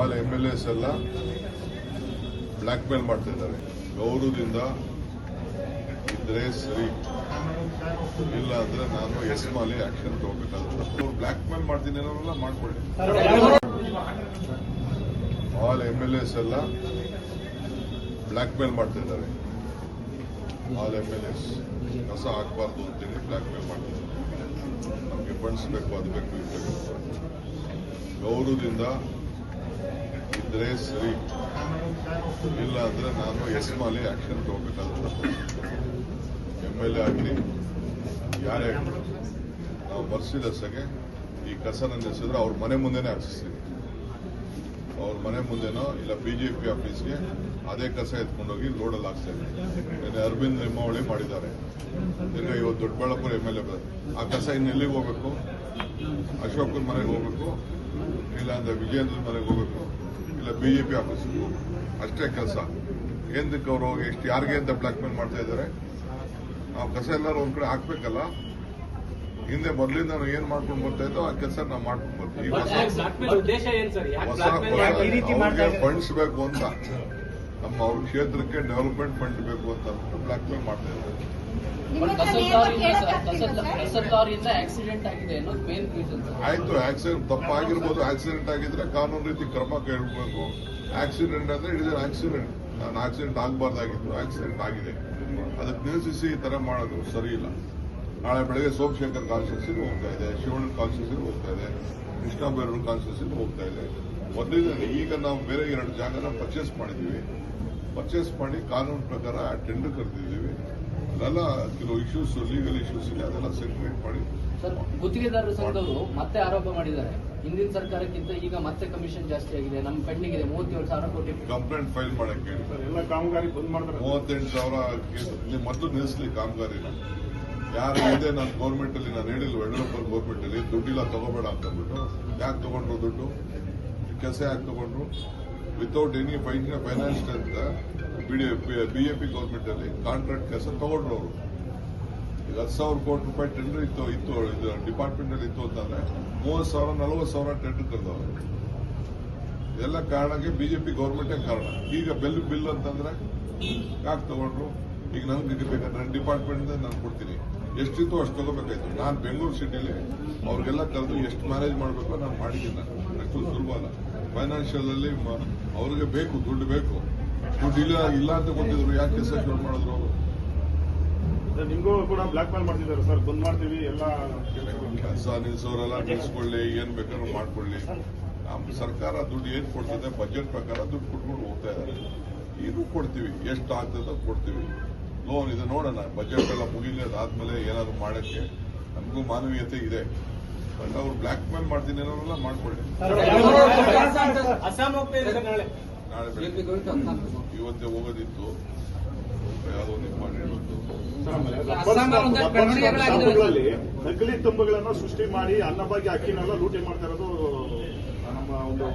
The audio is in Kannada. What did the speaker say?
ಆಲ್ MLAs ಎಲ್ಲ ಬ್ಲ್ಯಾಕ್ ಮೇಲ್ ಮಾಡ್ತಾ ಇದ್ದಾರೆ. ಗೌರವದಿಂದ ಇದ್ರೆ ಸರಿ, ಇಲ್ಲ ಅಂದ್ರೆ ನಾನು ಎಸ್ಮಾಲಿ ಆಕ್ಷನ್ ತಗೋಬೇಕಾಗುತ್ತೆ. ಅವ್ರು ಬ್ಲ್ಯಾಕ್ ಮೇಲ್ ಮಾಡ್ತೀನಿ ಅನ್ನೋರೆಲ್ಲ ಮಾಡ್ಕೊಳ್ಳಿ. ಆಲ್ MLAs ಎಲ್ಲ ಬ್ಲ್ಯಾಕ್ ಮೇಲ್ ಮಾಡ್ತಾ ಇದ್ದಾರೆ. ಆಲ್ MLAs ಕಸ ಹಾಕಬಾರ್ದು ಅಂತೇಳಿ ಬ್ಲ್ಯಾಕ್ ಮೇಲ್ ಮಾಡ್ತಾರೆ. ನಮಗೆ ಫಂಡ್ಸ್ ಬೇಕು, ಅದು ಬೇಕು, ಇದು ಬೇಕು. ಗೌರವದಿಂದ ಇದ್ರೆ ಸರಿ, ಇಲ್ಲ ಅಂದ್ರೆ ನಾನು ಎಸ್ಮಾಲಿ ಆಕ್ಷನ್ ತಗೋಬೇಕಾಗುತ್ತೆ. MLA ಆಗಲಿ ಯಾರೇ ಆಗಲಿ, ನಾವು ಮರ್ಸಿಲೆಸ್ಸಾಗೆ ಈ ಕಸ ನೆನೆಸಿದ್ರೆ ಅವ್ರ ಮನೆ ಮುಂದೆನೇ ಹಾಕ್ಸಿಸ್ತೀವಿ. ಅವ್ರ ಮನೆ ಮುಂದೆನೋ ಇಲ್ಲ BJP ಆಫೀಸ್ಗೆ ಅದೇ ಕಸ ಎತ್ಕೊಂಡೋಗಿ ಲೋಡಲ್ಲಿ ಹಾಕ್ತಾ ಇದ್ದೀವಿ. ಅರವಿಂದ್ ಲಿಂಬಾವಳಿ ಮಾಡಿದ್ದಾರೆ. ಈಗ ಇವತ್ತು ದೊಡ್ಡಬಳ್ಳಾಪುರ MLA ಆ ಕಸ ಇನ್ನೆಲ್ಲಿಗೆ ಹೋಗ್ಬೇಕು? ಅಶೋಕನ ಮನೆಗೆ ಹೋಗ್ಬೇಕು, ಇಲ್ಲ ಅಂದ್ರೆ ವಿಜಯೇಂದ್ರ ಮನೆಗೆ ಹೋಗ್ಬೇಕು, ಇಲ್ಲ BJP ಆಫೀಸ್ಗೆ ಹೋಗ್ಬೇಕು. ಅಷ್ಟೇ ಕೆಲಸ. ಏನಕ್ಕೆ ಅವ್ರು ಹೋಗಿ ಎಷ್ಟು ಯಾರಿಗೆ ಅಂತ ಬ್ಲ್ಯಾಕ್ ಮೇಲ್ ಮಾಡ್ತಾ ಇದ್ದಾರೆ? ನಾವು ಕಸ ಎಲ್ಲರೂ ಒಂದ್ ಕಡೆ ಹಾಕ್ಬೇಕಲ್ಲ. ಹಿಂದೆ ಮೊದಲಿಂದ ನಾವು ಏನ್ ಮಾಡ್ಕೊಂಡು ಬರ್ತಾ ಇದ್ದೋ ಆ ಕೆಲಸ ನಾವು ಮಾಡ್ಕೊಂಡು ಬರ್ತೀವಿ. ಫಂಡ್ಸ್ ಬೇಕು ಅಂತ, ನಮ್ಮ ಅವ್ರ ಕ್ಷೇತ್ರಕ್ಕೆ ಡೆವಲಪ್ಮೆಂಟ್ ಫಂಡ್ ಬೇಕು ಅಂತ ಬ್ಲ್ಯಾಕ್ ಮೇಲ್ ಮಾಡ್ತಾ ಇದ್ದಾರೆ. ಆಯ್ತು, ಆಕ್ಸಿಡೆಂಟ್ ತಪ್ಪಾಗಿರ್ಬೋದು. ಆಕ್ಸಿಡೆಂಟ್ ಆಗಿದ್ರೆ ಕಾನೂನು ರೀತಿ ಕ್ರಮ ಕೈಗೊಳ್ಳಬೇಕು. ಆಕ್ಸಿಡೆಂಟ್ ಅಂದ್ರೆ ಇಟ್ ಇಸ್ ಆಕ್ಸಿಡೆಂಟ್. ನಾನು ಆಕ್ಸಿಡೆಂಟ್ ಆಗಬಾರ್ದಾಗಿತ್ತು, ಆಕ್ಸಿಡೆಂಟ್ ಆಗಿದೆ. ಅದಕ್ಕೆ ನಿಲ್ಲಿಸಿ ಈ ತರ ಮಾಡೋದು ಸರಿ ಇಲ್ಲ. ನಾಳೆ ಬೆಳಗ್ಗೆ ಸೋಮಶೇಖರ್ ಕಾನ್ಸ್ಟಿಟ್ಯೂನ್ಸಿಗೆ ಹೋಗ್ತಾ ಇದೆ, ಶಿವಣ್ಣ ಕಾನ್ಸ್ಟಿಟ್ಯೂನ್ಸಿಗೆ ಹೋಗ್ತಾ ಇದೆ, ಕೃಷ್ಣ ಬೈರೇಗೌಡ ಕಾನ್ಸ್ಟಿಟ್ಯೂನ್ಸಿಗೆ ಹೋಗ್ತಾ ಇದೆ. ಮೊದಲಿಗೆ ಈಗ ನಾವು ಬೇರೆ 2 ಜಾಗನ ಪರ್ಚೇಸ್ ಮಾಡಿದ್ದೀವಿ. ಪರ್ಚೇಸ್ ಮಾಡಿ ಕಾನೂನು ಪ್ರಕಾರ ಟೆಂಡರ್ ಕರೆದಿದ್ದೀವಿ. ಅದೆಲ್ಲ ಕೆಲವು ಇಶ್ಯೂಸ್, ಲೀಗಲ್ ಇಶ್ಯೂಸ್ ಇದೆ, ಅದೆಲ್ಲ ಸೆಟಲ್ಮೆಂಟ್ ಮಾಡಿ. ಸರ್, ಗುತ್ತಿಗೆದಾರರ ಸಂಘದವರು ಮತ್ತೆ ಆರೋಪ ಮಾಡಿದ್ದಾರೆ, ಹಿಂದಿನ ಸರ್ಕಾರಕ್ಕಿಂತ ಈಗ ಮತ್ತೆ ಕಮಿಷನ್ ಜಾಸ್ತಿ ಆಗಿದೆ, ನಮ್ಮ ಪೆಂಡಿಂಗ್ 37,000 ಕೋಟಿ. ಕಂಪ್ಲೇಂಟ್ ಫೈಲ್ ಮಾಡಕ್ಕೆ ಹೇಳಿ. ಎಲ್ಲ ಕಾಮಗಾರಿ ಬಂದ್ ಮಾಡ್ತಾರೆ. 38,000 ಮೊದಲು ನಿಲ್ಲಿಸಲಿ ಕಾಮಗಾರಿನ. ಯಾರು ಇದೆ ನನ್ನ ಗೌರ್ಮೆಂಟ್ ಅಲ್ಲಿ, ನಾನು ಹೇಳಿಲ್ಲ ಯಡಿಯೂರಪ್ಪನ ಗೌರ್ಮೆಂಟ್ ಅಲ್ಲಿ ದುಡ್ಡಿಲ್ಲ ತಗೋಬೇಡ ಅಂತ ಅಂದ್ಬಿಟ್ಟು. ಯಾಕೆ ತಗೊಂಡ್ರು ದುಡ್ಡು? ಕೆಲಸ ಯಾಕೆ ತಗೊಂಡ್ರು? ವಿತೌಟ್ ಎನಿ ಫೈನಾನ್ಸ್ ಅಂತ BJP ಗೌರ್ಮೆಂಟ್ ಅಲ್ಲಿ ಕಾಂಟ್ರಾಕ್ಟ್ ಕೆಲಸ ತಗೊಂಡ್ರು ಅವರು. ಈಗ 10,000 ಕೋಟಿ ರೂಪಾಯಿ ಟೆಂಡರ್ ಇತ್ತು ಡಿಪಾರ್ಟ್ಮೆಂಟ್ ಅಲ್ಲಿ ಇತ್ತು ಅಂತಂದ್ರೆ 30,000 40,000 ಟೆಂಡರ್ ಕರೆದವರು. ಇದೆಲ್ಲ ಕಾರಣಕ್ಕೆ BJP ಗೌರ್ಮೆಂಟೇ ಕಾರಣ. ಈಗ ಬಿಲ್ ಅಂತಂದ್ರೆ ಯಾಕೆ ತಗೊಂಡ್ರು? ಈಗ ನನಗೆ ಬೇಕಾದ್ರೆ ನನ್ನ ಡಿಪಾರ್ಟ್ಮೆಂಟ್ ನಾನು ಕೊಡ್ತೀನಿ, ಎಷ್ಟಿತ್ತು ಅಷ್ಟು ತಗೋಬೇಕಾಯ್ತು. ನಾನು ಬೆಂಗಳೂರು ಸಿಟಿಲಿ ಅವ್ರಿಗೆಲ್ಲ ಕರೆದು ಎಷ್ಟು ಮ್ಯಾನೇಜ್ ಮಾಡಬೇಕು ನಾನು ಮಾಡಿದ್ದೀನಿ. ಅಷ್ಟು ಸುಲಭ ಅಲ್ಲ. ಫೈನಾನ್ಷಿಯಲ್ ಅಲ್ಲಿ ಅವ್ರಿಗೆ ಬೇಕು, ದುಡ್ಡು ಬೇಕು. ದುಡ್ಡು ಇಲ್ಲ ಅಂತ ಕೊಟ್ಟಿದ್ರು, ಯಾಕೆ ಕೆಲಸ ಶುರು ಮಾಡಿದ್ರು ಅವರು? ನಿಮಗೂ ಕೂಡ ಬ್ಲಾಕ್ ಮೇಲ್ ಮಾಡ್ತಿದ್ದಾರೆ ಸರ್, ಬಂದ್ ಮಾಡ್ತೀವಿ ಎಲ್ಲ ಕೆಲಸ ನಿಲ್ಸೋರೆಲ್ಲ ನಿಲ್ಸ್ಕೊಳ್ಳಿ, ಏನ್ ಬೇಕಾದ್ರೂ ಮಾಡ್ಕೊಳ್ಳಿ. ನಮ್ಮ ಸರ್ಕಾರ ದುಡ್ಡು ಏನ್ ಕೊಡ್ತದೆ ಬಜೆಟ್ ಪ್ರಕಾರ ದುಡ್ಡು ಕೊಟ್ಕೊಂಡು ಹೋಗ್ತಾ ಇದ್ದಾರೆ. ಇದು ಕೊಡ್ತೀವಿ, ಎಷ್ಟು ಆಗ್ತದೋ ಕೊಡ್ತೀವಿ. ಲೋನ್ ಇದೆ ನೋಡೋಣ, ಬಜೆಟ್ ಎಲ್ಲ ಮುಗಿಲಿ, ಅದಾದ್ಮೇಲೆ ಏನಾದ್ರು ಮಾಡಕ್ಕೆ ನಮಗೂ ಮಾನವೀಯತೆ ಇದೆ. ಬಟ್ ಅವ್ರು ಬ್ಲ್ಯಾಕ್ ಮೇಲ್ ಮಾಡ್ತೀನಿ ಅನ್ನೋರೆಲ್ಲ ಮಾಡ್ಕೊಳ್ಳಿ. ನಾಳೆ ಬೆಳಗ್ಗೆ ಇವತ್ತೇ ಹೋಗೋದಿತ್ತು, ಯಾವುದೋ ನಕಲಿ ತುಂಬುಗಳನ್ನ ಸೃಷ್ಟಿ ಮಾಡಿ ಅನ್ನಭಾಗ್ಯ ಅಕ್ಕಿನೆಲ್ಲ ಲೂಟಿ ಮಾಡ್ತಾ ಇರೋದು ನಮ್ಮ ಒಂದು